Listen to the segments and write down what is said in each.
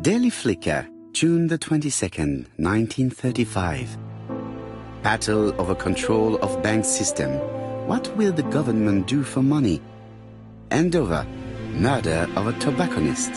Daily Flicker, June the 22nd, 1935. Battle over control of bank system. What will the government do for money? Andover, murder of a tobacconist.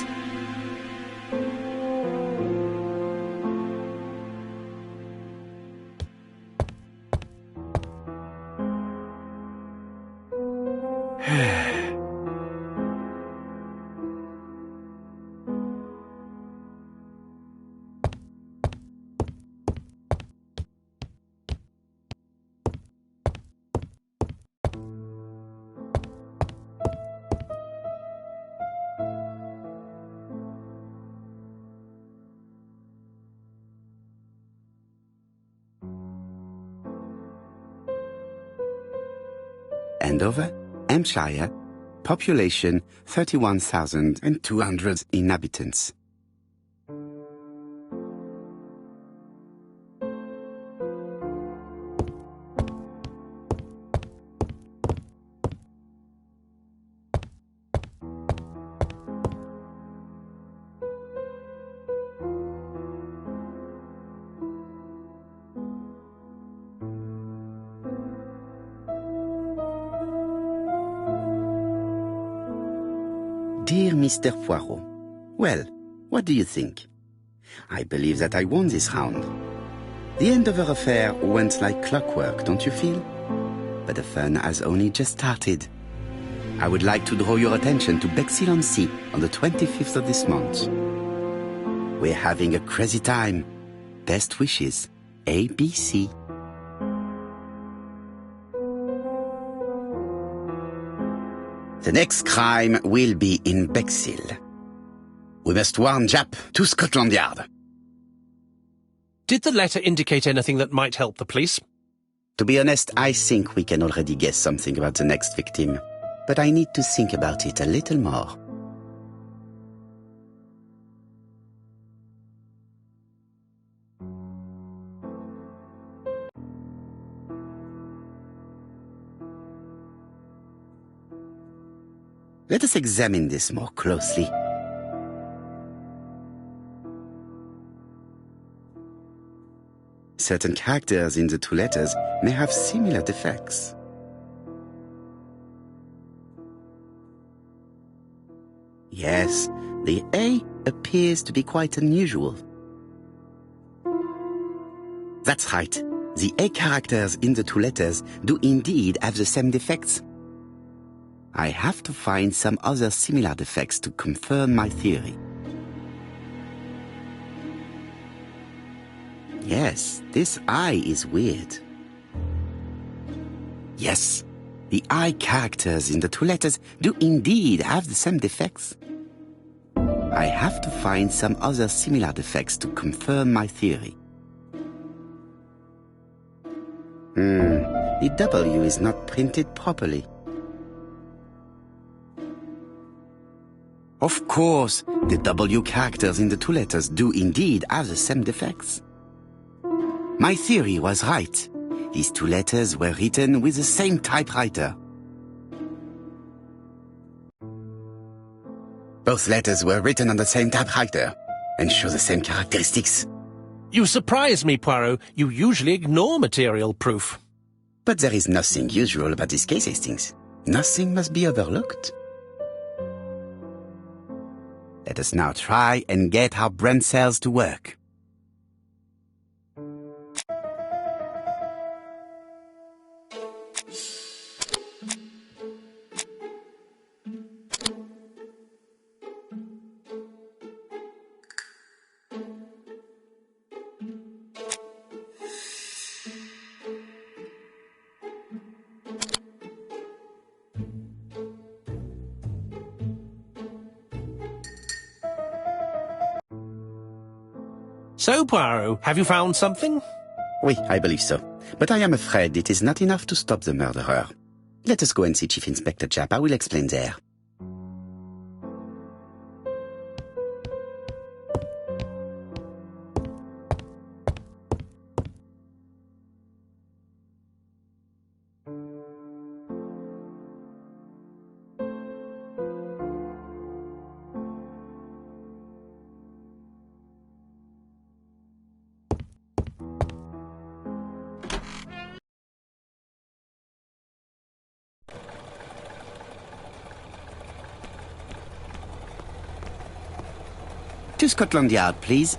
Andover, Hampshire, population 31,200 inhabitants. Dear Mr. Poirot, well, what do you think? I believe that I won this round. The Andover affair went like clockwork, don't you feel? But the fun has only just started. I would like to draw your attention to Bexhill-on-Sea on the 25th of this month. We're having a crazy time. Best wishes, ABC. The next crime will be in Bexhill. We must warn Jap to Scotland Yard. Did the letter indicate anything that might help the police? To be honest, I think we can already guess something about the next victim. But I need to think about it a little more. Let us examine this more closely. Certain characters in the two letters may have similar defects. Yes, the A appears to be quite unusual. That's right. The A characters in the two letters do indeed have the same defects. I have to find some other similar defects to confirm my theory. Yes, this I is weird. Yes, the I characters in the two letters do indeed have the same defects. I have to find some other similar defects to confirm my theory. The W is not printed properly. Of course, the W characters in the two letters do indeed have the same defects. My theory was right. These two letters were written with the same typewriter. Both letters were written on the same typewriter and show the same characteristics. You surprise me, Poirot. You usually ignore material proof. But there is nothing usual about this case, Hastings. Nothing must be overlooked. Let us now try and get our brain cells to work. So, Poirot, have you found something? Oui, I believe so. But I am afraid it is not enough to stop the murderer. Let us go and see Chief Inspector Japp. I will explain there. To Scotland Yard, please.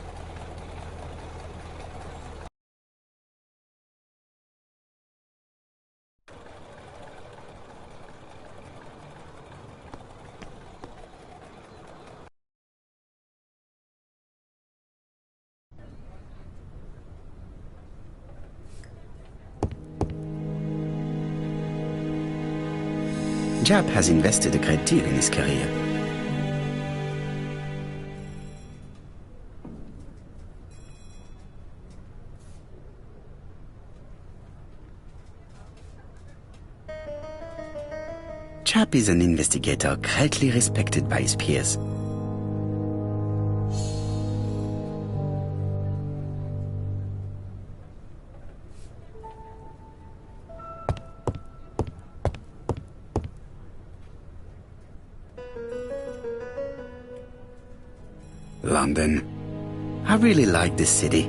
Jap has invested a great deal in his career. Jap is an investigator greatly respected by his peers. London. I really like this city.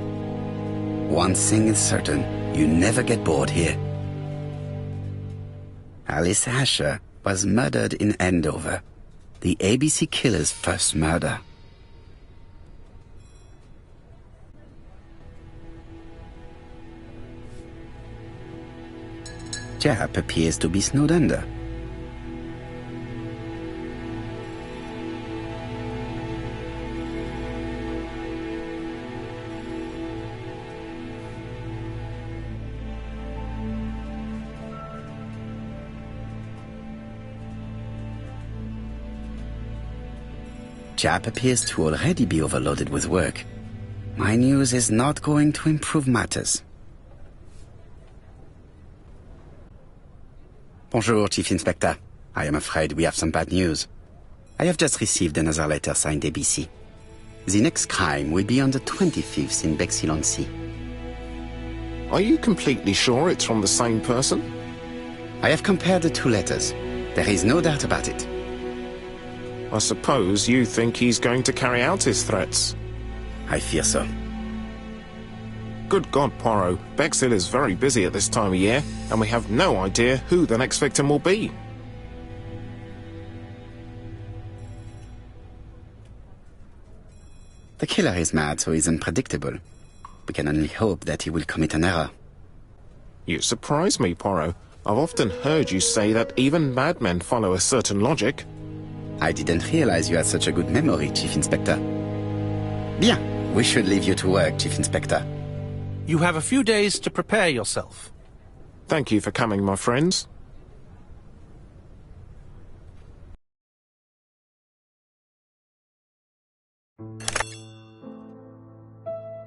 One thing is certain, you never get bored here. Alice Asher was murdered in Andover, the ABC killer's first murder. Jap appears to be snowed under. Jap appears to already be overloaded with work. My news is not going to improve matters. Bonjour, Chief Inspector. I am afraid we have some bad news. I have just received another letter signed ABC. The next crime will be on the 25th in Bexhill-on-Sea. Are you completely sure it's from the same person? I have compared the two letters. There is no doubt about it. I suppose you think he's going to carry out his threats. I fear so. Good God, Poirot. Bexhill is very busy at this time of year, and we have no idea who the next victim will be. The killer is mad, so he's unpredictable. We can only hope that he will commit an error. You surprise me, Poirot. I've often heard you say that even madmen follow a certain logic. I didn't realize you had such a good memory, Chief Inspector. Bien, we should leave you to work, Chief Inspector. You have a few days to prepare yourself. Thank you for coming, my friends.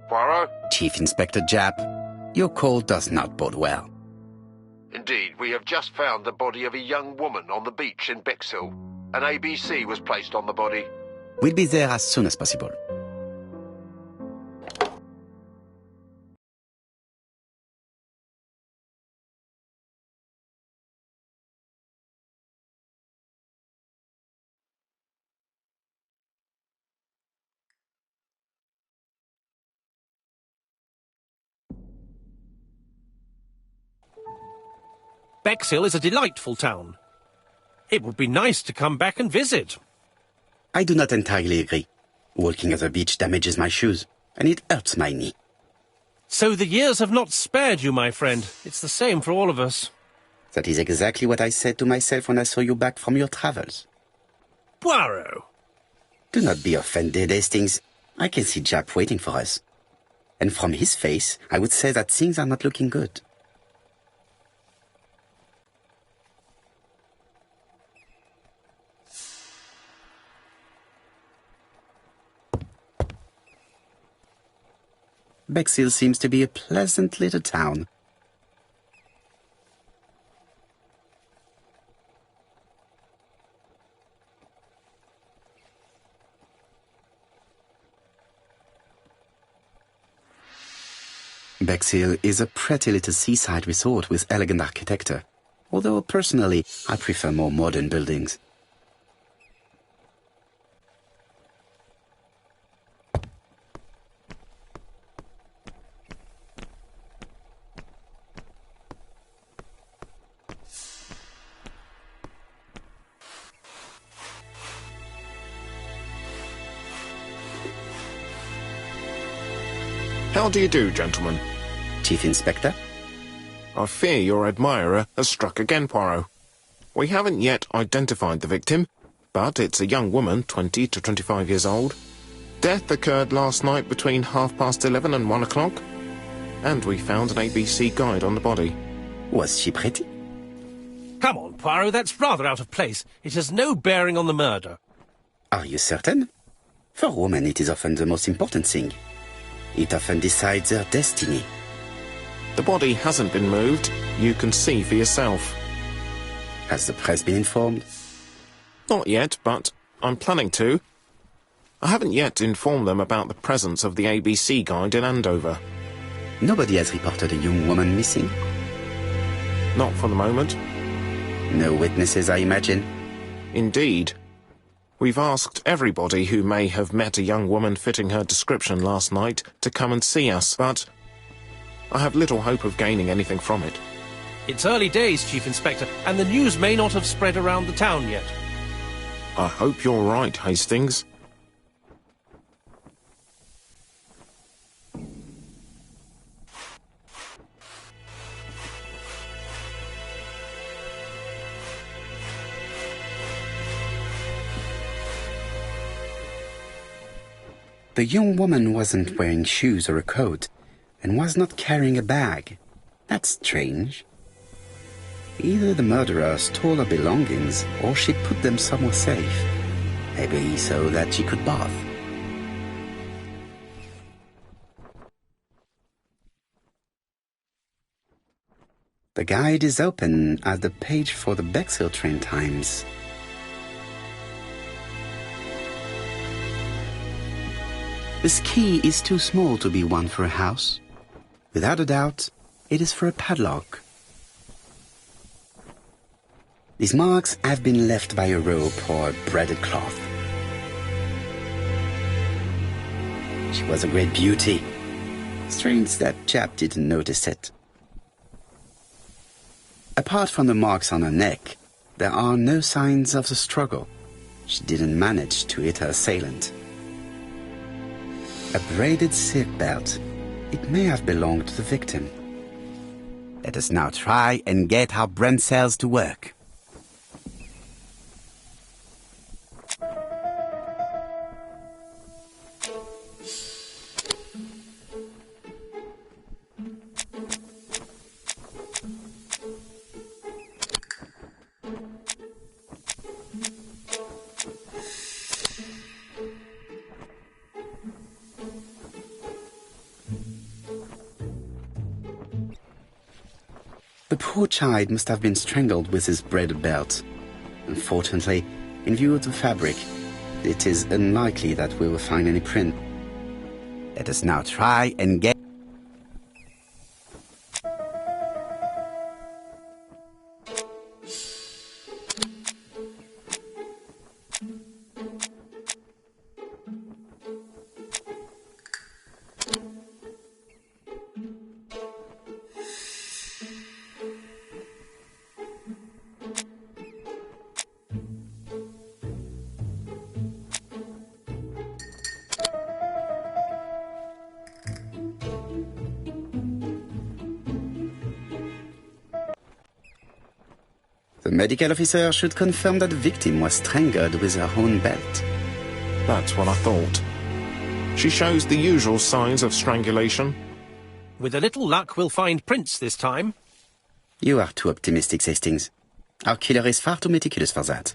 Poirot? Chief Inspector Jap, your call does not bode well. Indeed, we have just found the body of a young woman on the beach in Bexhill. An ABC was placed on the body. We'll be there as soon as possible. Bexhill is a delightful town. It would be nice to come back and visit. I do not entirely agree. Walking at the beach damages my shoes, and it hurts my knee. So the years have not spared you, my friend. It's the same for all of us. That is exactly what I said to myself when I saw you back from your travels. Poirot! Do not be offended, Hastings. I can see Jap waiting for us. And from his face, I would say that things are not looking good. Bexhill seems to be a pleasant little town. Bexhill is a pretty little seaside resort with elegant architecture, although personally I prefer more modern buildings. How do you do, gentlemen? Chief Inspector? I fear your admirer has struck again, Poirot. We haven't yet identified the victim, but it's a young woman, 20 to 25 years old. Death occurred last night between 11:30 and 1 o'clock, and we found an ABC guide on the body. Was she pretty? Come on, Poirot, that's rather out of place. It has no bearing on the murder. Are you certain? For women, it is often the most important thing. It often decides their destiny. The body hasn't been moved. You can see for yourself. Has the press been informed? Not yet, but I'm planning to. I haven't yet informed them about the presence of the ABC guide in Andover. Nobody has reported a young woman missing? Not for the moment. No witnesses, I imagine? Indeed. We've asked everybody who may have met a young woman fitting her description last night to come and see us, but I have little hope of gaining anything from it. It's early days, Chief Inspector, and the news may not have spread around the town yet. I hope you're right, Hastings. The young woman wasn't wearing shoes or a coat, and was not carrying a bag. That's strange. Either the murderer stole her belongings, or she put them somewhere safe. Maybe so that she could bath. The guide is open at the page for the Bexhill train times. This key is too small to be one for a house. Without a doubt, it is for a padlock. These marks have been left by a rope or a braided cloth. She was a great beauty. Strange that chap didn't notice it. Apart from the marks on her neck, there are no signs of the struggle. She didn't manage to hit her assailant. A braided silk belt. It may have belonged to the victim. Let us now try and get our brain cells to work. The poor child must have been strangled with his braided belt. Unfortunately, in view of the fabric, it is unlikely that we will find any print. Let us now try and get... The medical officer should confirm that the victim was strangled with her own belt. That's what I thought. She shows the usual signs of strangulation. With a little luck, we'll find prints this time. You are too optimistic, Hastings. Our killer is far too meticulous for that.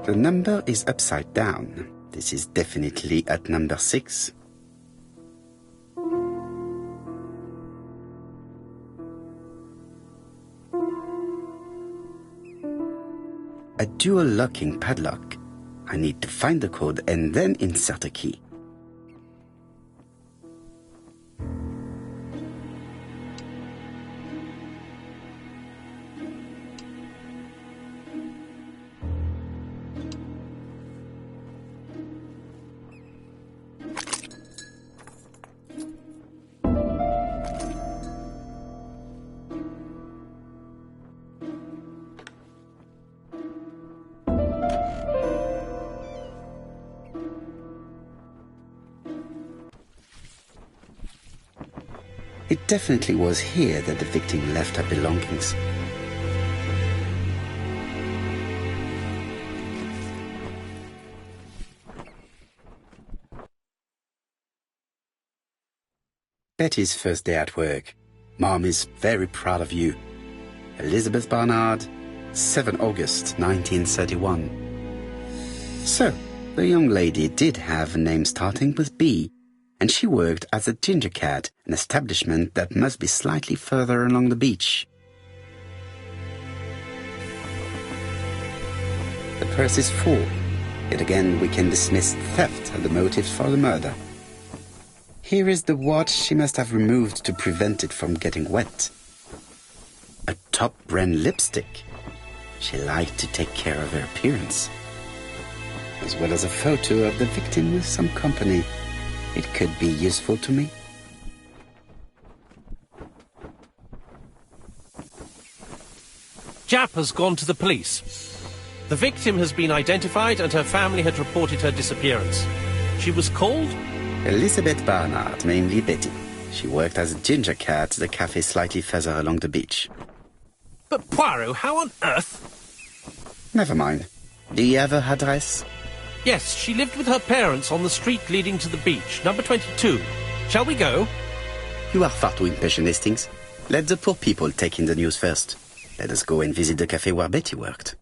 The number is upside down. This is definitely at number 6. a dual locking padlock. I need to find the code and then insert a key. It definitely was here that the victim left her belongings. Betty's first day at work. Mom is very proud of you. Elizabeth Barnard, 7 August 1931. So, the young lady did have a name starting with B, and she worked as a Ginger Cat, an establishment that must be slightly further along the beach. The purse is full. Yet again we can dismiss theft as the motive for the murder. Here is the watch she must have removed to prevent it from getting wet. A top-brand lipstick. She liked to take care of her appearance. As well as a photo of the victim with some company. It could be useful to me. Jap has gone to the police. The victim has been identified and her family had reported her disappearance. She was called? Elizabeth Barnard, mainly Betty. She worked as a Ginger Cat at the cafe slightly further along the beach. But Poirot, how on earth? Never mind. Do you have her address? Yes, she lived with her parents on the street leading to the beach, number 22. Shall we go? You are far too impatient, Hastings. Let the poor people take in the news first. Let us go and visit the cafe where Betty worked.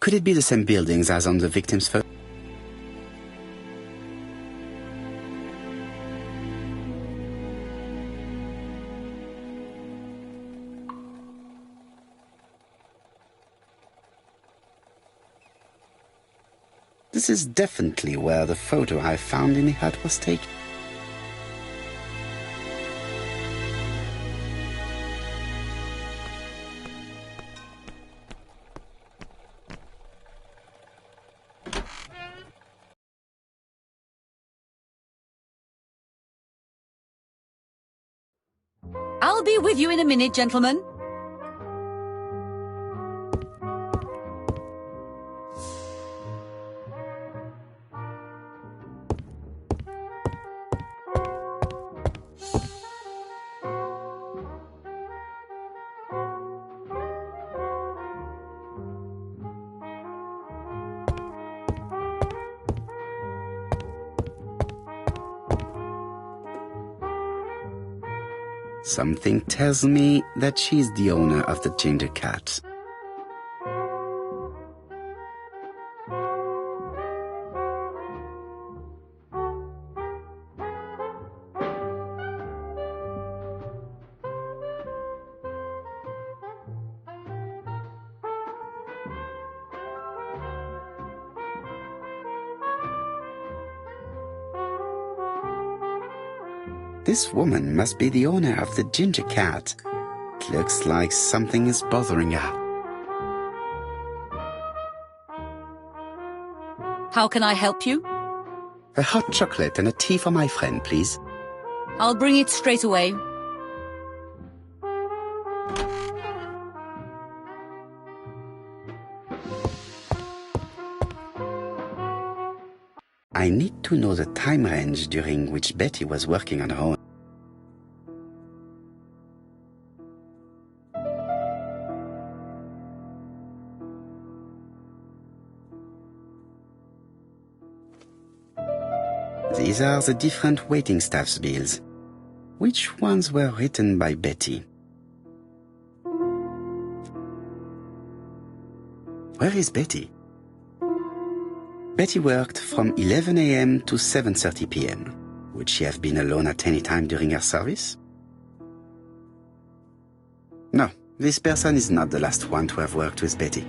Could it be the same buildings as on the victim's photo? This is definitely where the photo I found in the hut was taken. I'll be with you in a minute, gentlemen. Something tells me that she's the owner of the Ginger Cat. This woman must be the owner of the Ginger Cat. It looks like something is bothering her. How can I help you? A hot chocolate and a tea for my friend, please. I'll bring it straight away. I need to know the time range during which Betty was working on her own. These are the different waiting staff's bills. Which ones were written by Betty? Where is Betty? Betty worked from 11 a.m. to 7:30 p.m. Would she have been alone at any time during her service? No, this person is not the last one to have worked with Betty.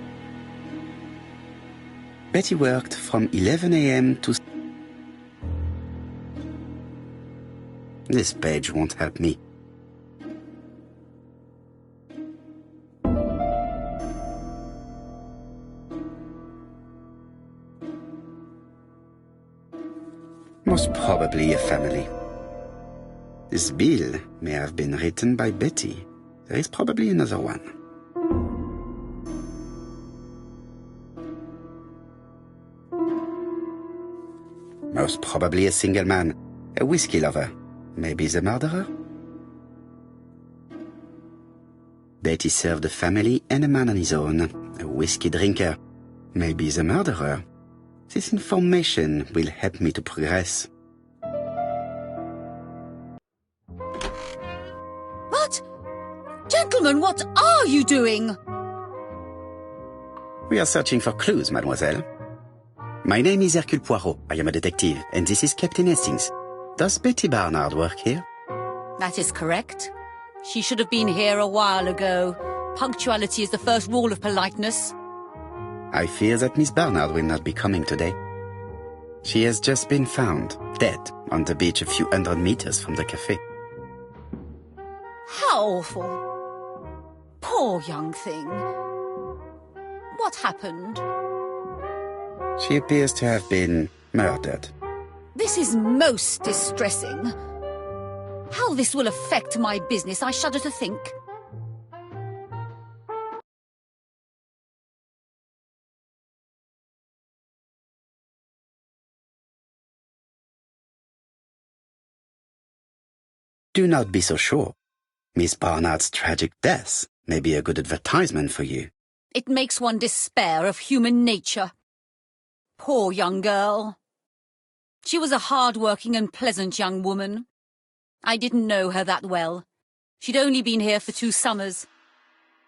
Betty worked from 11 a.m. to... This page won't help me. Most probably a family. This bill may have been written by Betty. There is probably another one. Most probably a single man, a whiskey lover. Maybe the murderer? Betty served a family and a man on his own, a whiskey drinker. Maybe the murderer. This information will help me to progress. But, gentlemen, what are you doing? We are searching for clues, mademoiselle. My name is Hercule Poirot. I am a detective, and this is Captain Hastings. Does Betty Barnard work here? That is correct. She should have been here a while ago. Punctuality is the first rule of politeness. I fear that Miss Barnard will not be coming today. She has just been found, dead, on the beach a few hundred meters from the cafe. How awful. Poor young thing. What happened? She appears to have been murdered. This is most distressing. How this will affect my business, I shudder to think. Do not be so sure. Miss Barnard's tragic death may be a good advertisement for you. It makes one despair of human nature. Poor young girl. She was a hard-working and pleasant young woman. I didn't know her that well. She'd only been here for 2 summers.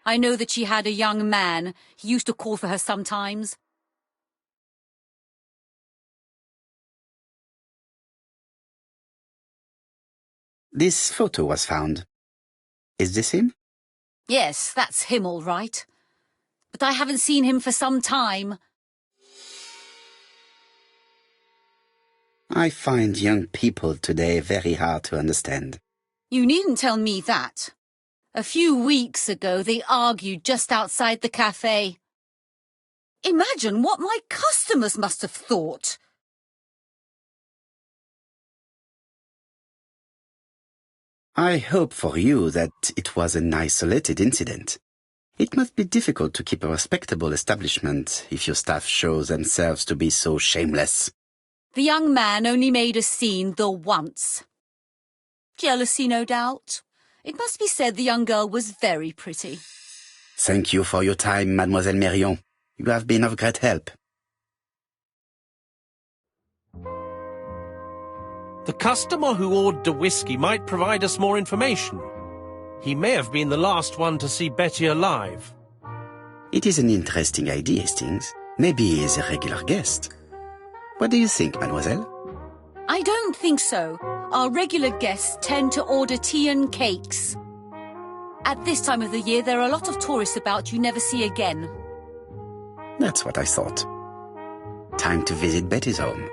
I know that she had a young man. He used to call for her sometimes. This photo was found. Is this him? Yes, that's him all right. But I haven't seen him for some time. I find young people today very hard to understand. You needn't tell me that. A few weeks ago, they argued just outside the cafe. Imagine what my customers must have thought. I hope for you that it was an isolated incident. It must be difficult to keep a respectable establishment if your staff show themselves to be so shameless. The young man only made a scene the once. Jealousy, no doubt. It must be said the young girl was very pretty. Thank you for your time, Mademoiselle Mérion. You have been of great help. The customer who ordered the whiskey might provide us more information. He may have been the last one to see Betty alive. It is an interesting idea, Hastings. Maybe he is a regular guest. What do you think, mademoiselle? I don't think so. Our regular guests tend to order tea and cakes. At this time of the year, there are a lot of tourists about you never see again. That's what I thought. Time to visit Betty's home.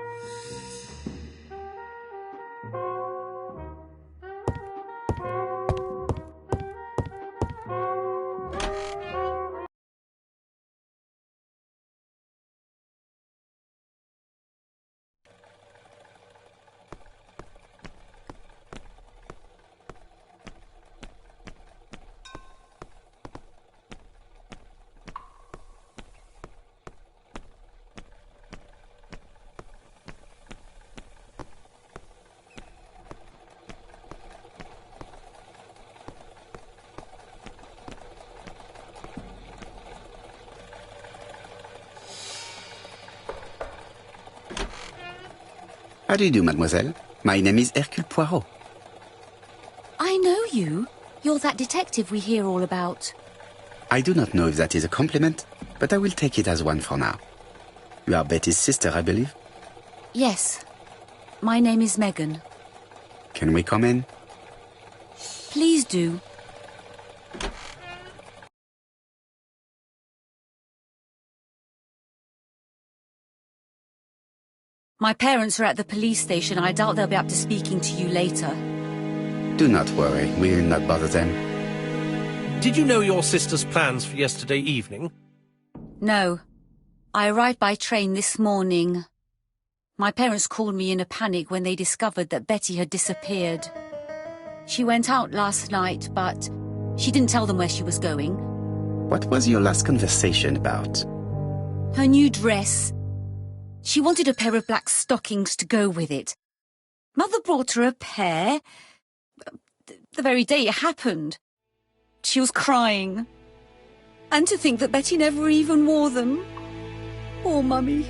How do you do, mademoiselle? My name is Hercule Poirot. I know you. You're that detective we hear all about. I do not know if that is a compliment, but I will take it as one for now. You are Betty's sister, I believe? Yes. My name is Megan. Can we come in? Please do. My parents are at the police station. I doubt they'll be up to speaking to you later. Do not worry, we will not bother them. Did you know your sister's plans for yesterday evening? No. I arrived by train this morning. My parents called me in a panic when they discovered that Betty had disappeared. She went out last night, but she didn't tell them where she was going. What was your last conversation about? Her new dress. She wanted a pair of black stockings to go with it. Mother brought her a pair. The very day it happened. She was crying. And to think that Betty never even wore them. Poor Mummy.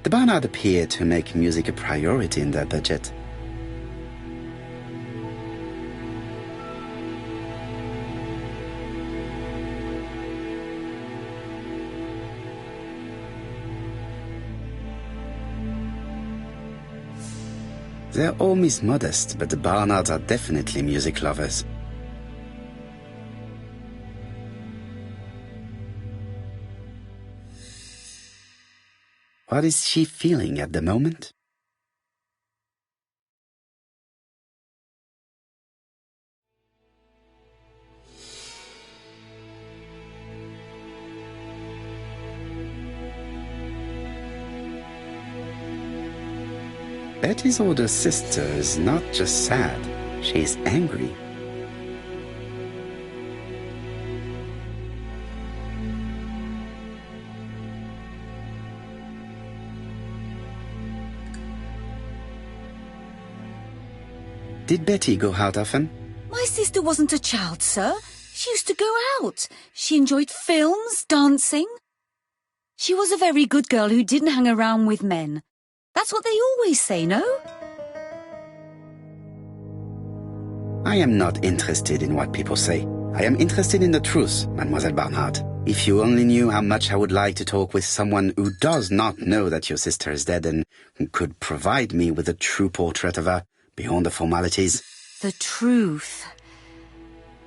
The Barnard appeared to make music a priority in their budget. Their home is modest, but the Barnards are definitely music lovers. What is she feeling at the moment? Betty's older sister is not just sad, she is angry. Did Betty go out often? My sister wasn't a child, sir. She used to go out. She enjoyed films, dancing. She was a very good girl who didn't hang around with men. That's what they always say, no? I am not interested in what people say. I am interested in the truth, Mademoiselle Barnard. If you only knew how much I would like to talk with someone who does not know that your sister is dead and who could provide me with a true portrait of her, beyond the formalities. The truth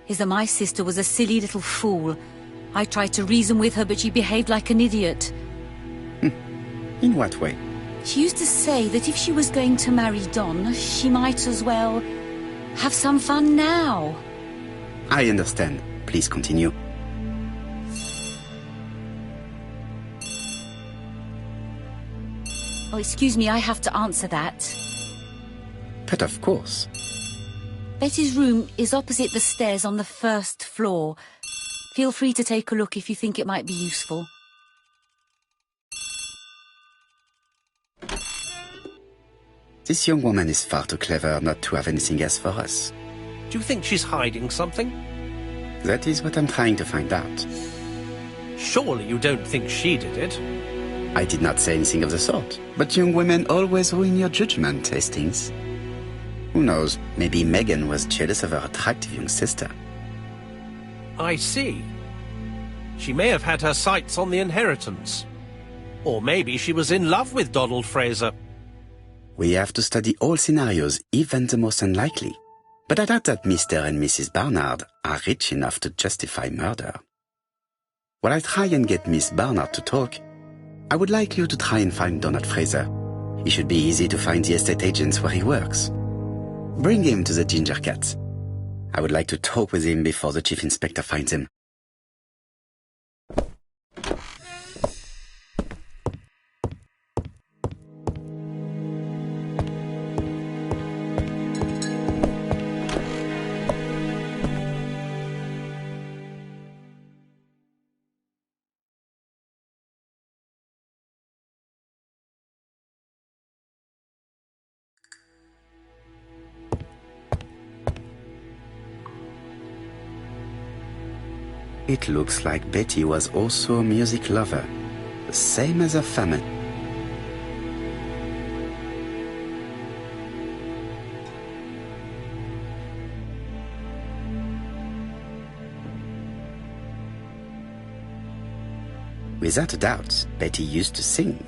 is that my sister was a silly little fool. I tried to reason with her, but she behaved like an idiot. In what way? She used to say that if she was going to marry Don, she might as well have some fun now. I understand. Please continue. Oh, excuse me, I have to answer that. But of course. Betty's room is opposite the stairs on the first floor. Feel free to take a look if you think it might be useful. This young woman is far too clever not to have anything else for us. Do you think she's hiding something? That is what I'm trying to find out. Surely you don't think she did it? I did not say anything of the sort. But young women always ruin your judgment, Hastings. Who knows, maybe Megan was jealous of her attractive young sister. I see. She may have had her sights on the inheritance. Or maybe she was in love with Donald Fraser. We have to study all scenarios, even the most unlikely. But I doubt that Mr. and Mrs. Barnard are rich enough to justify murder. While I try and get Miss Barnard to talk, I would like you to try and find Donald Fraser. It should be easy to find the estate agents where he works. Bring him to the Ginger Cat. I would like to talk with him before the Chief Inspector finds him. It looks like Betty was also a music lover, the same as her family. Without a doubt, Betty used to sing.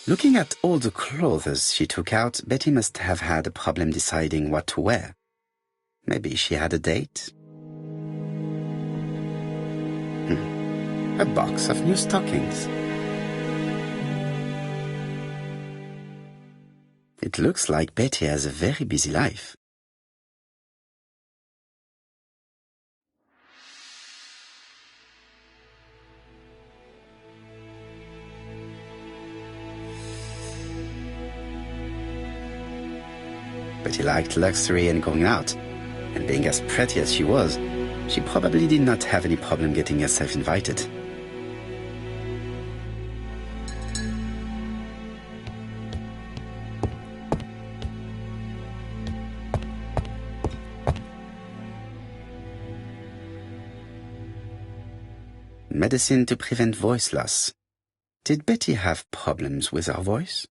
Looking at all the clothes she took out, Betty must have had a problem deciding what to wear. Maybe she had a date? A box of new stockings. It looks like Betty has a very busy life. Betty liked luxury and going out, and being as pretty as she was, she probably did not have any problem getting herself invited. Medicine to prevent voice loss. Did Betty have problems with her voice?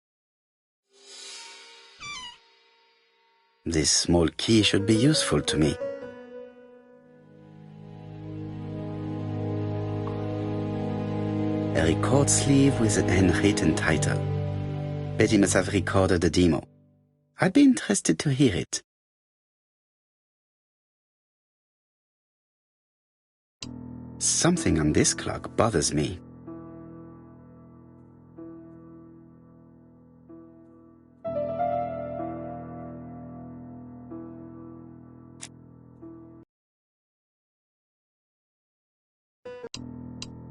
This small key should be useful to me. A record sleeve with an handwritten title. Betty must have recorded a demo. I'd be interested to hear it. Something on this clock bothers me.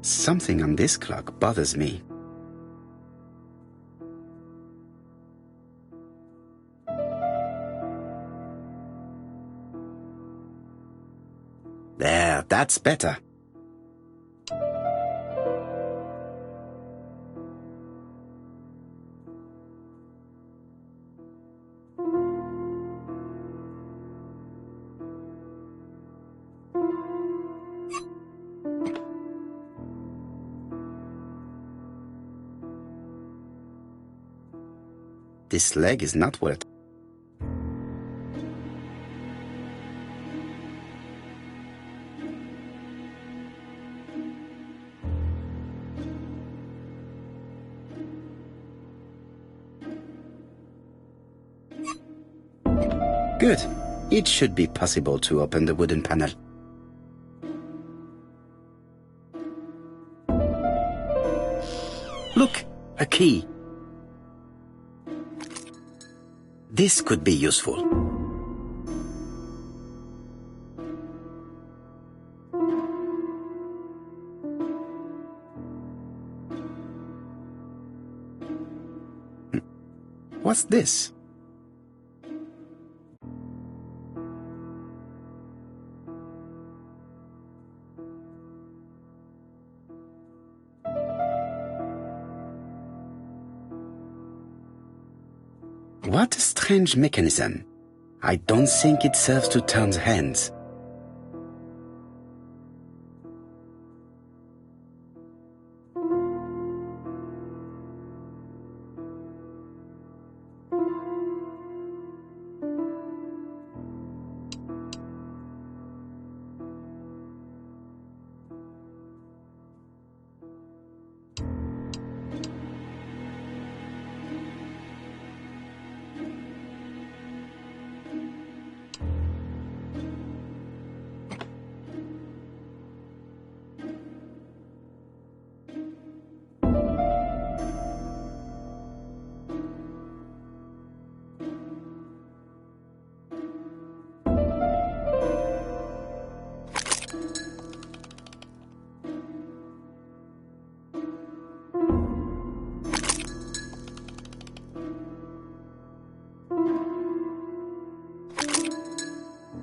Something on this clock bothers me. There, that's better. This leg is not worth. Good. It should be possible to open the wooden panel. Look, a key. This could be useful. What's this? What a strange mechanism. I don't think it serves to turn the hands.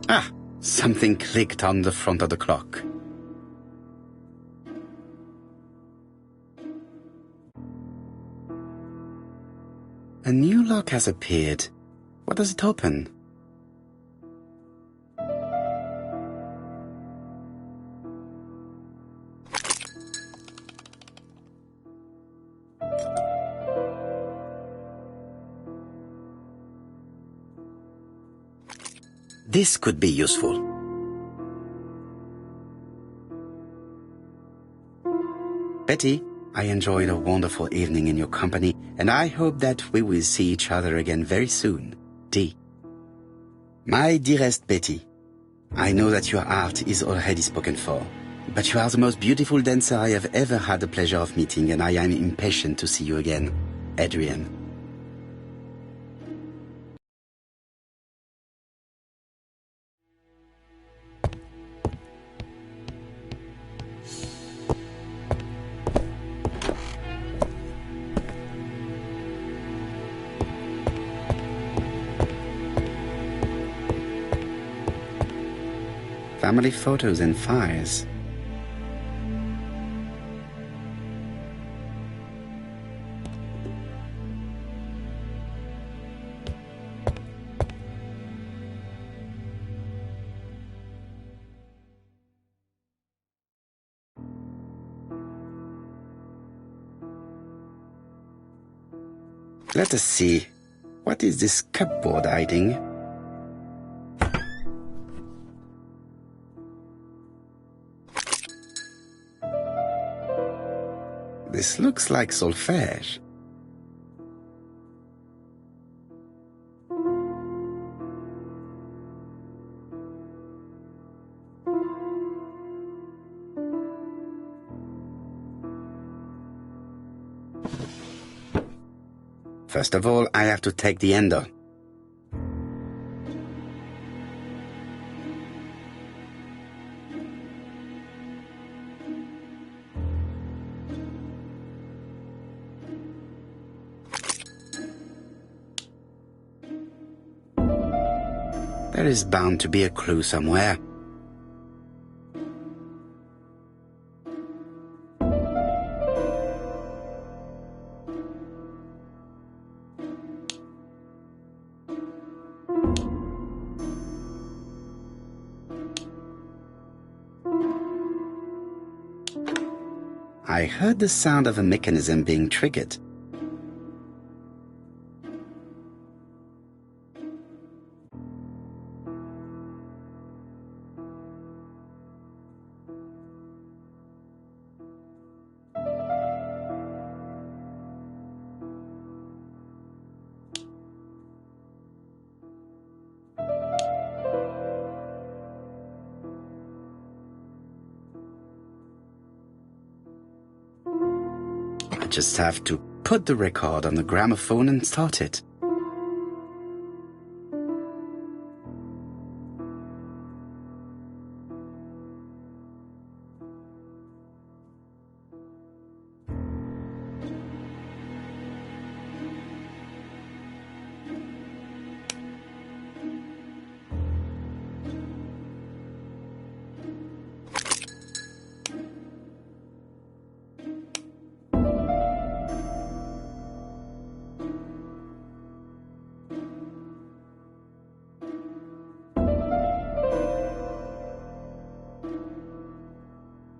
Ah, something clicked on the front of the clock. A new lock has appeared. What does it open? This could be useful. Betty, I enjoyed a wonderful evening in your company, and I hope that we will see each other again very soon. D. My dearest Betty, I know that your art is already spoken for, but you are the most beautiful dancer I have ever had the pleasure of meeting, and I am impatient to see you again. Adrian. Family photos and files. Let us see. What is this cupboard hiding? This looks like solfège. First of all, I have to take the ender. There is bound to be a clue somewhere. I heard the sound of a mechanism being triggered. I just have to put the record on the gramophone and start it.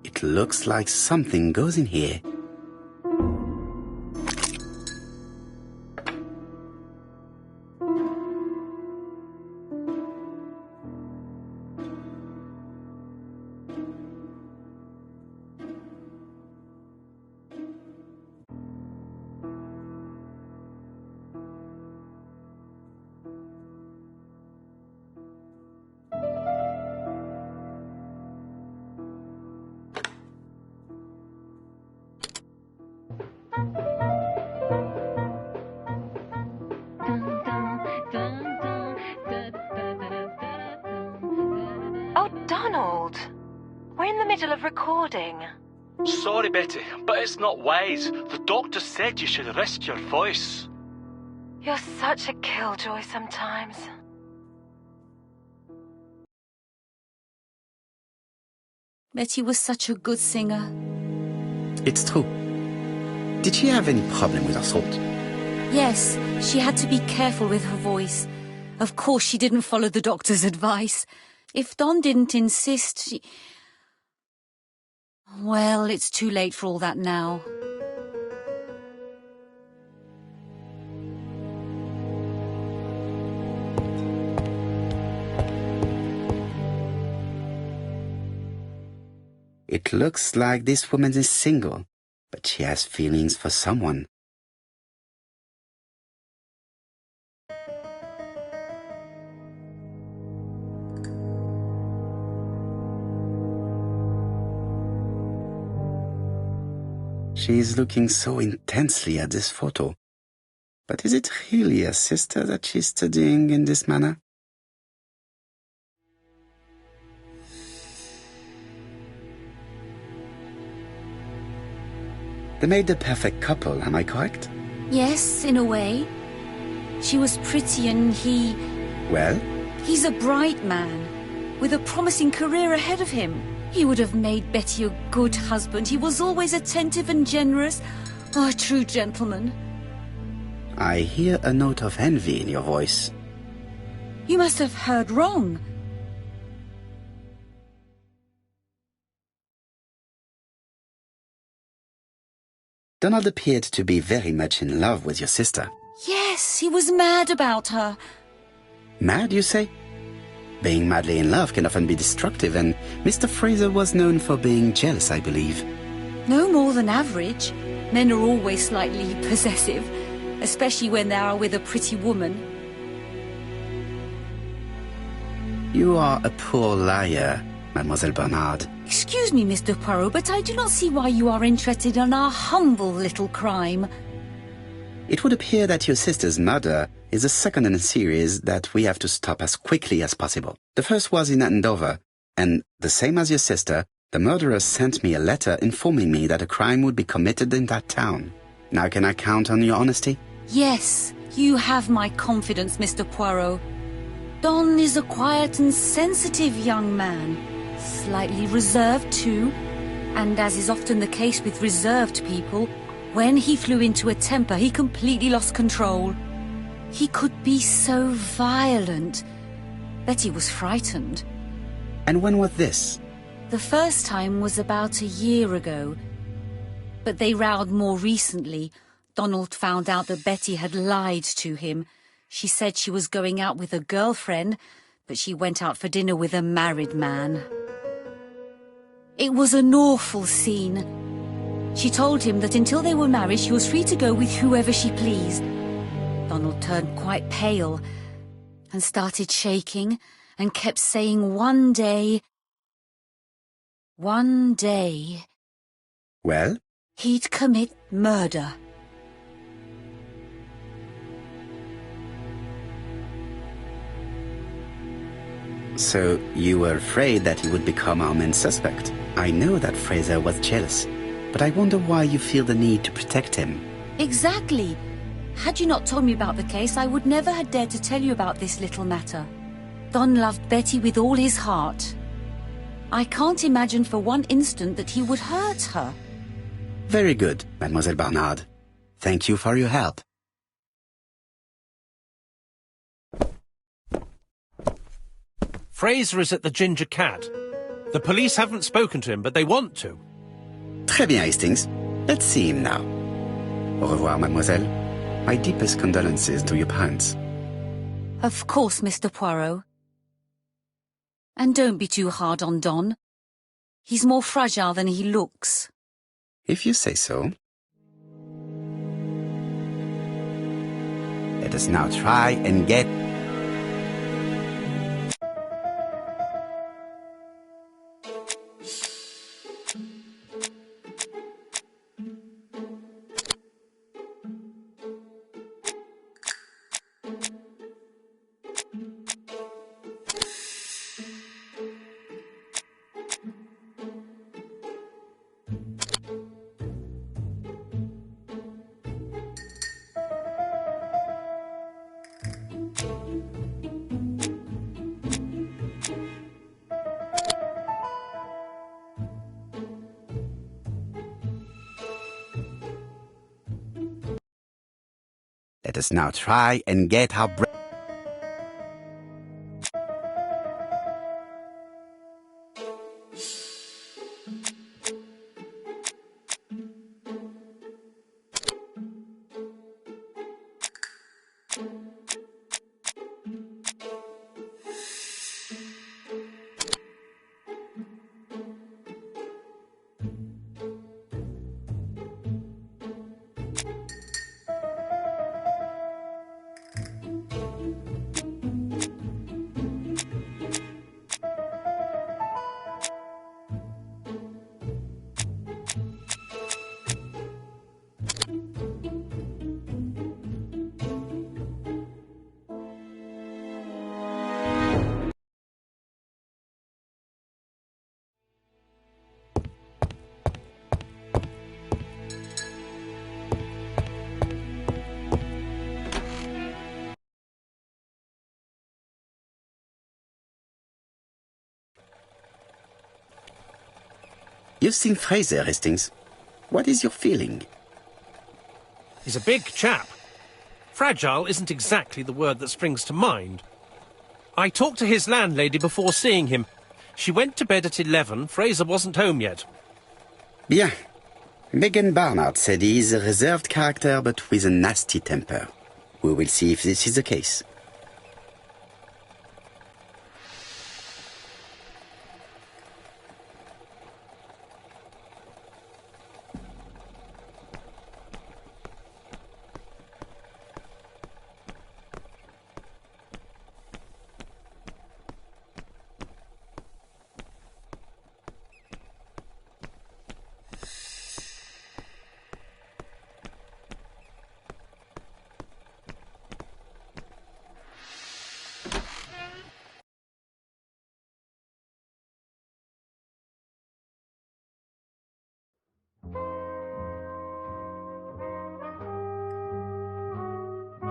It looks like something goes in here. Donald, we're in the middle of recording. Sorry, Betty, but it's not wise. The doctor said you should rest your voice. You're such a killjoy sometimes. Betty was such a good singer. It's true. Did she have any problem with her throat? Yes, she had to be careful with her voice. Of course she didn't follow the doctor's advice. If Don didn't insist, she... Well, it's too late for all that now. It looks like this woman is single, but she has feelings for someone. She is looking so intensely at this photo. But is it really a sister that she's studying in this manner? They made the perfect couple, am I correct? Yes, in a way. She was pretty and he... Well? He's a bright man, with a promising career ahead of him. He would have made Betty a good husband. He was always attentive and generous. Oh, a true gentleman. I hear a note of envy in your voice. You must have heard wrong. Donald appeared to be very much in love with your sister. Yes, he was mad about her. Mad, you say? Being madly in love can often be destructive, and Mr. Fraser was known for being jealous, I believe. No more than average. Men are always slightly possessive, especially when they are with a pretty woman. You are a poor liar, Mademoiselle Bernard. Excuse me, Mr. Poirot, but I do not see why you are interested in our humble little crime. It would appear that your sister's murder is the second in a series that we have to stop as quickly as possible. The first was in Andover, and the same as your sister, the murderer sent me a letter informing me that a crime would be committed in that town. Now can I count on your honesty? Yes, you have my confidence, Mr. Poirot. Don is a quiet and sensitive young man, slightly reserved too, and as is often the case with reserved people, when he flew into a temper, he completely lost control. He could be so violent. Betty was frightened. And when was this? The first time was about a year ago. But they rowed more recently. Donald found out that Betty had lied to him. She said she was going out with a girlfriend, but she went out for dinner with a married man. It was an awful scene. She told him that until they were married, she was free to go with whoever she pleased. Donald turned quite pale and started shaking and kept saying one day... Well? He'd commit murder. So you were afraid that he would become our main suspect. I know that Fraser was jealous, but I wonder why you feel the need to protect him. Exactly. Had you not told me about the case, I would never have dared to tell you about this little matter. Don loved Betty with all his heart. I can't imagine for one instant that he would hurt her. Very good, Mademoiselle Bernard. Thank you for your help. Fraser is at the Ginger Cat. The police haven't spoken to him, but they want to. Très bien, Hastings. Let's see him now. Au revoir, mademoiselle. My deepest condolences to your parents. Of course, Mr. Poirot. And don't be too hard on Don. He's more fragile than he looks. If you say so. Let us now try and get... Let us now try and get our breath. You've seen Fraser, Hastings. What is your feeling? He's a big chap. Fragile isn't exactly the word that springs to mind. I talked to his landlady before seeing him. She went to bed at 11. Fraser wasn't home yet. Bien. Megan Barnard said he is a reserved character but with a nasty temper. We will see if this is the case.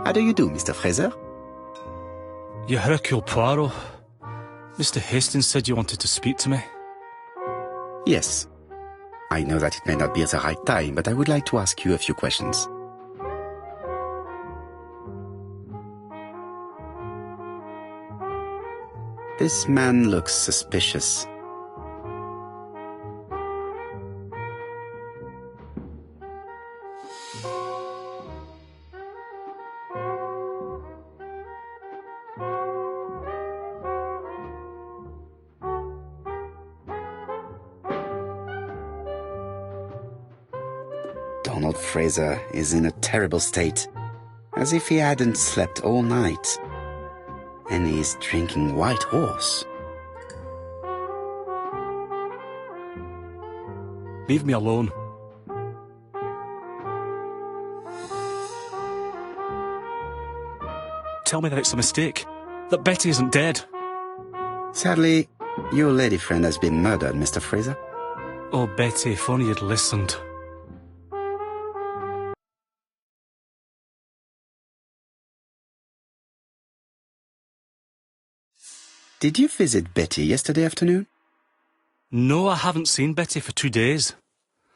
How do you do, Mr. Fraser? You Hercule Poirot. Mr. Hastings said you wanted to speak to me. Yes. I know that it may not be at the right time, but I would like to ask you a few questions. This man looks suspicious. Donald Fraser is in a terrible state, as if he hadn't slept all night. And he's drinking White Horse. Leave me alone. Tell me that it's a mistake, that Betty isn't dead. Sadly, your lady friend has been murdered, Mr. Fraser. Oh, Betty, if only you'd listened. Did you visit Betty yesterday afternoon? No, I haven't seen Betty for 2 days.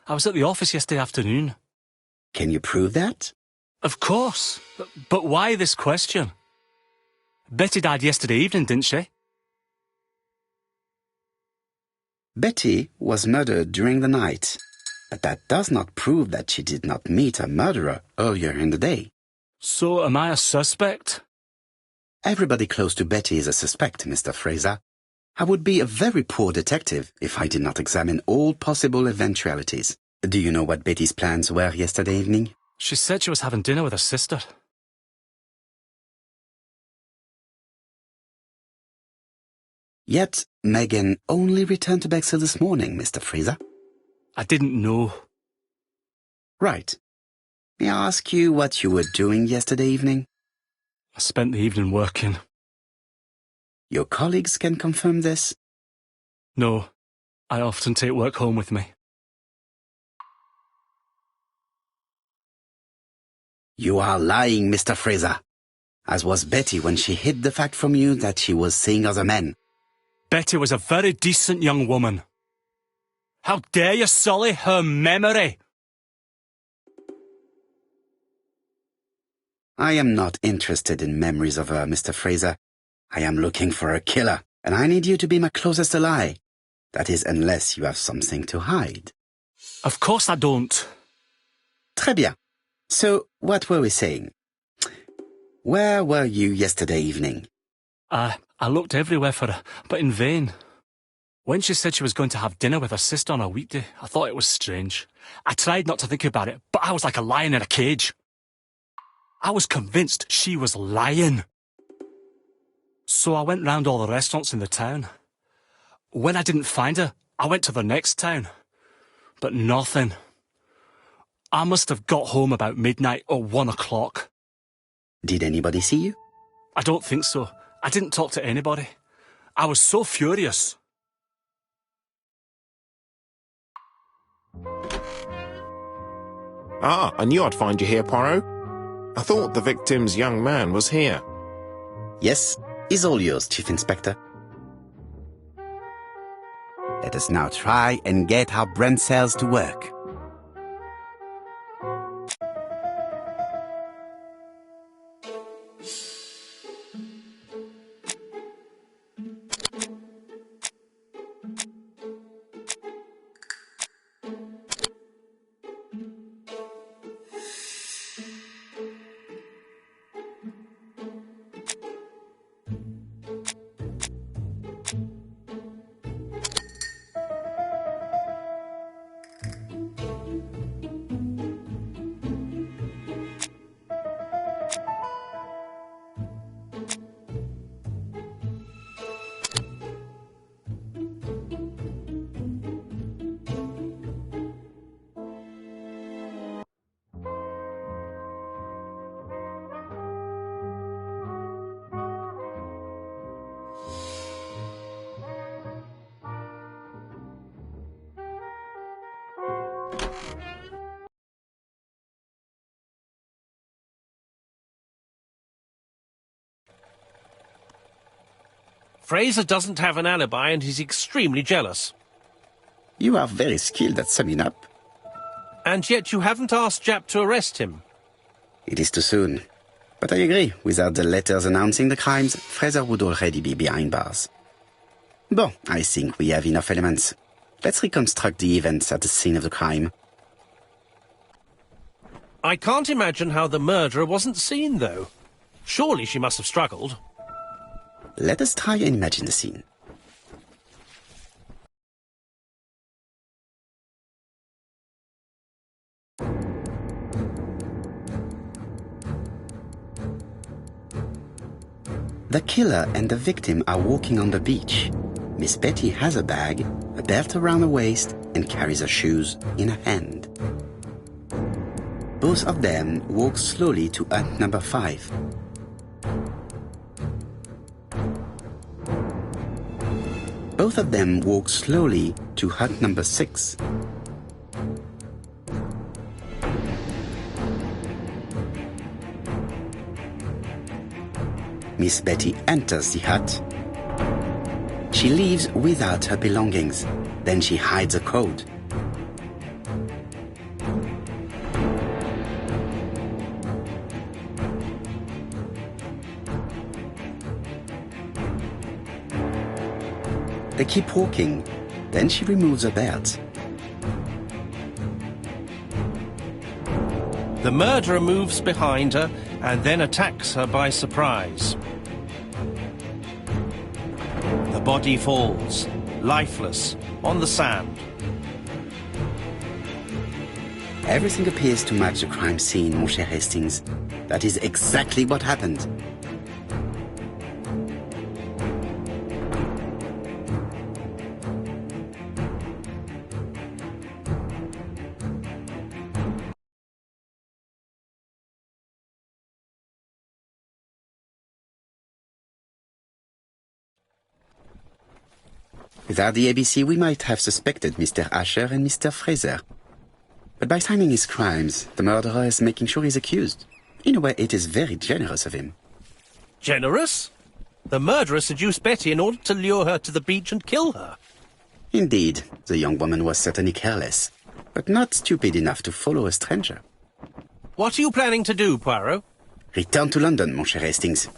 I was at the office yesterday afternoon. Can you prove that? Of course. But why this question? Betty died yesterday evening, didn't she? Betty was murdered during the night, but that does not prove that she did not meet a murderer earlier in the day. So am I a suspect? Everybody close to Betty is a suspect, Mr. Fraser. I would be a very poor detective if I did not examine all possible eventualities. Do you know what Betty's plans were yesterday evening? She said she was having dinner with her sister. Yet, Megan only returned to Bexhill this morning, Mr. Fraser. I didn't know. Right. May I ask you what you were doing yesterday evening? I spent the evening working. Your colleagues can confirm this? No, I often take work home with me. You are lying, Mr. Fraser. As was Betty when she hid the fact from you that she was seeing other men. Betty was a very decent young woman. How dare you sully her memory? I am not interested in memories of her, Mr. Fraser. I am looking for a killer, and I need you to be my closest ally. That is, unless you have something to hide. Of course I don't. Très bien. So, what were we saying? Where were you yesterday evening? I looked everywhere for her, but in vain. When she said she was going to have dinner with her sister on a weekday, I thought it was strange. I tried not to think about it, but I was like a lion in a cage. I was convinced she was lying. So I went round all the restaurants in the town. When I didn't find her, I went to the next town. But nothing. I must have got home about midnight or 1 o'clock. Did anybody see you? I don't think so. I didn't talk to anybody. I was so furious. Ah, I knew I'd find you here, Poirot. I thought the victim's young man was here. Yes, is all yours, Chief Inspector. Let us now try and get our brain cells to work. Fraser doesn't have an alibi and he's extremely jealous. You are very skilled at summing up. And yet you haven't asked Jap to arrest him. It is too soon. But I agree, without the letters announcing the crimes, Fraser would already be behind bars. Bon, I think we have enough elements. Let's reconstruct the events at the scene of the crime. I can't imagine how the murderer wasn't seen, though. Surely she must have struggled. Let us try and imagine the scene. The killer and the victim are walking on the beach. Miss Betty has a bag, a belt around her waist, and carries her shoes in her hand. Both of them walk slowly to hut number 5. Both of them walk slowly to hut number 6. Miss Betty enters the hut. She leaves without her belongings. Then she hides a coat. They keep walking. Then she removes her belt. The murderer moves behind her and then attacks her by surprise. The body falls, lifeless, on the sand. Everything appears to match the crime scene, mon cher Hastings. That is exactly what happened. Without the ABC, we might have suspected Mr. Asher and Mr. Fraser. But by timing his crimes, the murderer is making sure he's accused. In a way, it is very generous of him. Generous? The murderer seduced Betty in order to lure her to the beach and kill her. Indeed, the young woman was certainly careless, but not stupid enough to follow a stranger. What are you planning to do, Poirot? Return to London, mon cher Hastings.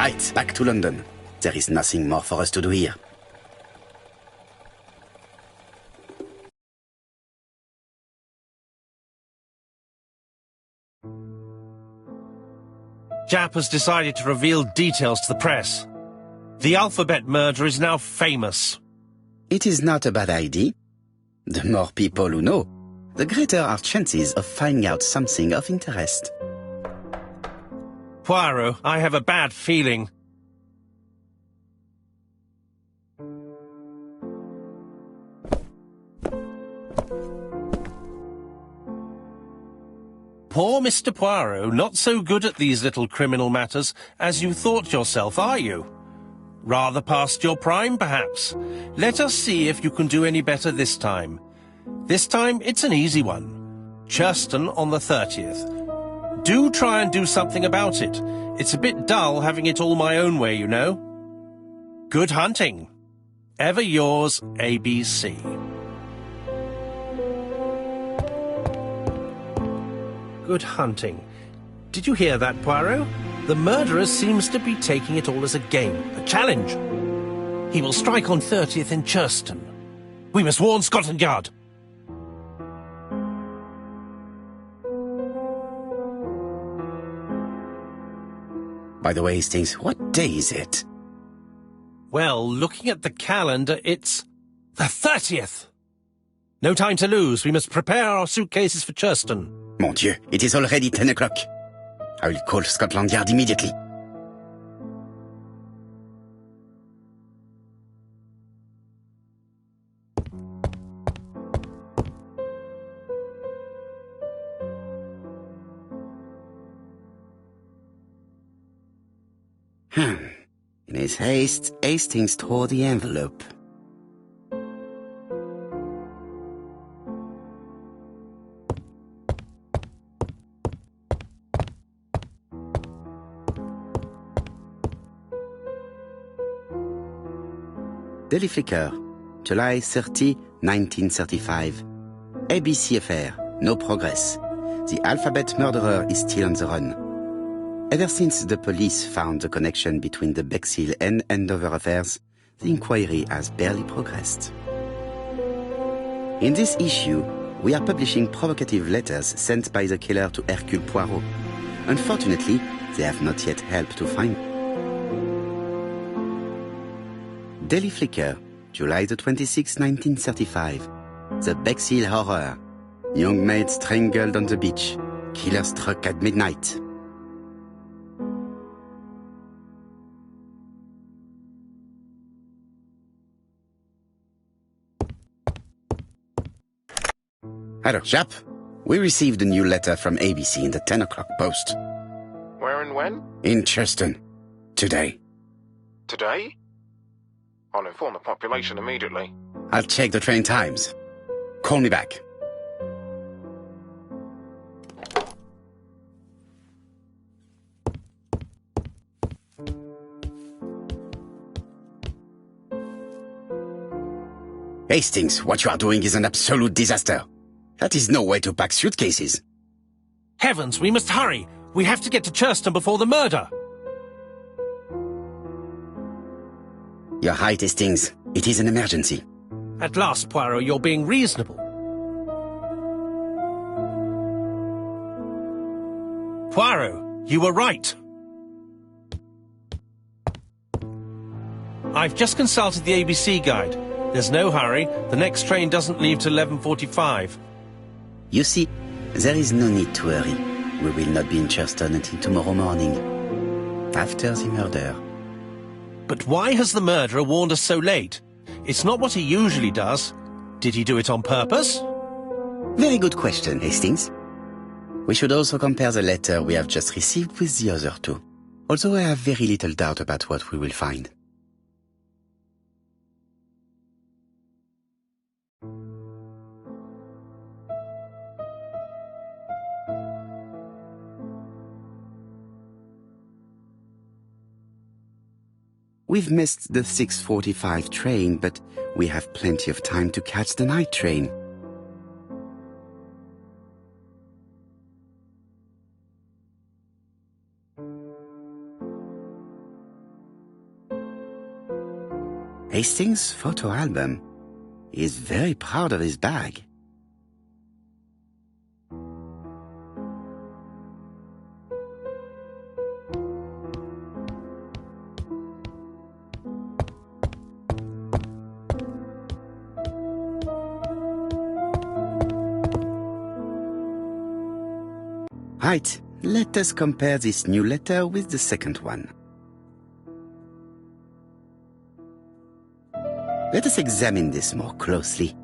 Right, back to London. There is nothing more for us to do here. Jap has decided to reveal details to the press. The alphabet murder is now famous. It is not a bad idea. The more people who know, the greater our chances of finding out something of interest. Poirot, I have a bad feeling. Poor Mr. Poirot, not so good at these little criminal matters as you thought yourself, are you? Rather past your prime, perhaps. Let us see if you can do any better this time. This time, it's an easy one. Churston on the 30th. Do try and do something about it. It's a bit dull having it all my own way, you know. Good hunting. Ever yours, ABC. Good hunting. Did you hear that, Poirot? The murderer seems to be taking it all as a game, a challenge. He will strike on 30th in Churston. We must warn Scotland Yard. By the way, Hastings, what day is it? Well, looking at the calendar, it's the 30th. No time to lose. We must prepare our suitcases for Churston. Mon Dieu, it is already 10 o'clock. I will call Scotland Yard immediately. In his haste, Hastings tore the envelope. Daily Flicker, July 30, 1935. ABC affair, no progress. The alphabet murderer is still on the run. Ever since the police found the connection between the Bexhill and Andover affairs, the inquiry has barely progressed. In this issue, we are publishing provocative letters sent by the killer to Hercule Poirot. Unfortunately, they have not yet helped to find. Daily Flicker, July the 26th, 1935. The Bexhill horror. Young maid strangled on the beach. Killer struck at midnight. Hello, chap. We received a new letter from ABC in the 10 o'clock post. Where and when? In Churston. Today. Today? I'll inform the population immediately. I'll check the train times. Call me back. Hastings, what you are doing is an absolute disaster. That is no way to pack suitcases. Heavens, we must hurry. We have to get to Churston before the murder. You're right, Hastings. It is an emergency. At last, Poirot, you're being reasonable. Poirot, you were right. I've just consulted the ABC guide. There's no hurry. The next train doesn't leave till 11:45. You see, there is no need to hurry. We will not be in Churston until tomorrow morning, after the murder. But why has the murderer warned us so late? It's not what he usually does. Did he do it on purpose? Very good question, Hastings. We should also compare the letter we have just received with the other two, although I have very little doubt about what we will find. We've missed the 6:45 train, but we have plenty of time to catch the night train. Hastings' photo album. He is very proud of his bag. Right, let us compare this new letter with the second one. Let us examine this more closely.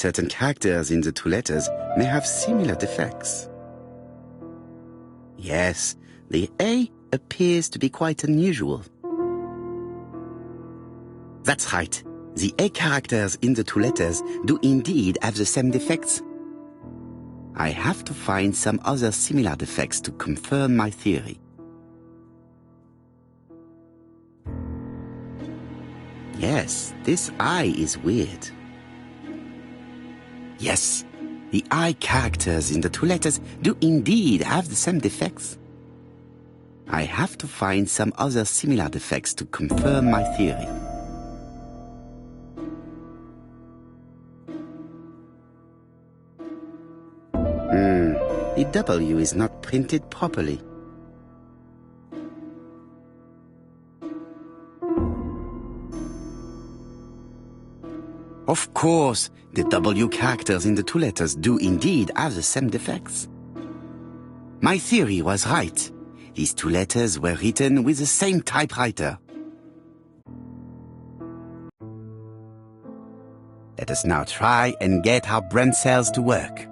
certain characters in the two letters may have similar defects. Yes, the A appears to be quite unusual. That's right. The A characters in the two letters do indeed have the same defects. I have to find some other similar defects to confirm my theory. Yes, this I is weird. Yes, the I characters in the two letters do indeed have the same defects. I have to find some other similar defects to confirm my theory. The W is not printed properly. Of course, the W characters in the two letters do indeed have the same defects. My theory was right. These two letters were written with the same typewriter. Let us now try and get our brain cells to work.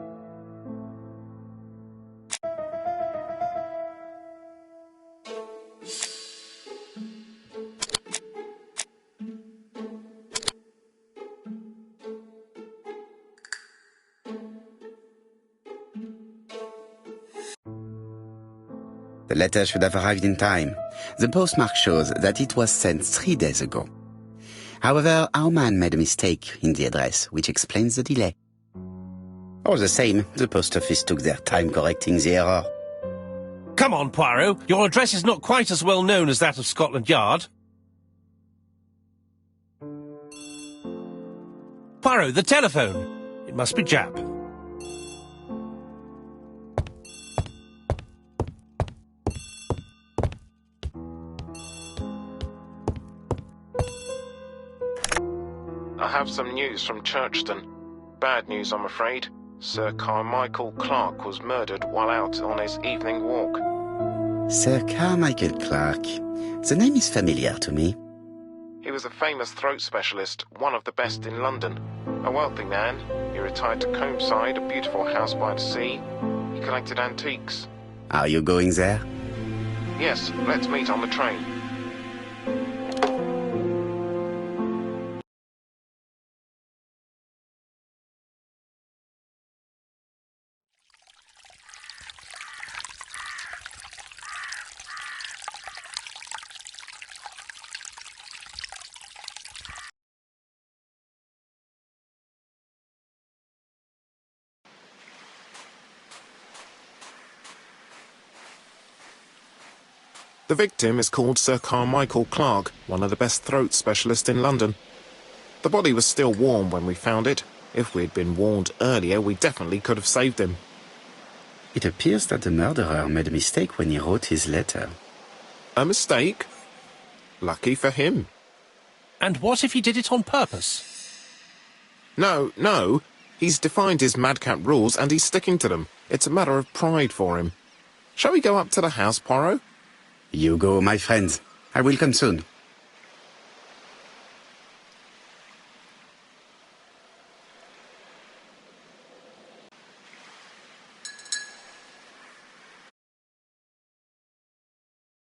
The letter should have arrived in time. The postmark shows that it was sent 3 days ago. However, our man made a mistake in the address, which explains the delay. All the same, the post office took their time correcting the error. Come on, Poirot. Your address is not quite as well known as that of Scotland Yard. Poirot, the telephone. It must be Jap. I have some news from Churchton. Bad news, I'm afraid. Sir Carmichael Clark was murdered while out on his evening walk. Sir Carmichael Clark. The name is familiar to me. He was a famous throat specialist, one of the best in London. A wealthy man, he retired to Combside, a beautiful house by the sea. He collected antiques. Are you going there? Yes, let's meet on the train. The victim is called Sir Carmichael Clark, one of the best throat specialists in London. The body was still warm when we found it. If we'd been warned earlier, we definitely could have saved him. It appears that the murderer made a mistake when he wrote his letter. A mistake? Lucky for him. And what if he did it on purpose? No. He's defined his madcap rules and he's sticking to them. It's a matter of pride for him. Shall we go up to the house, Poirot? You go, my friend. I will come soon.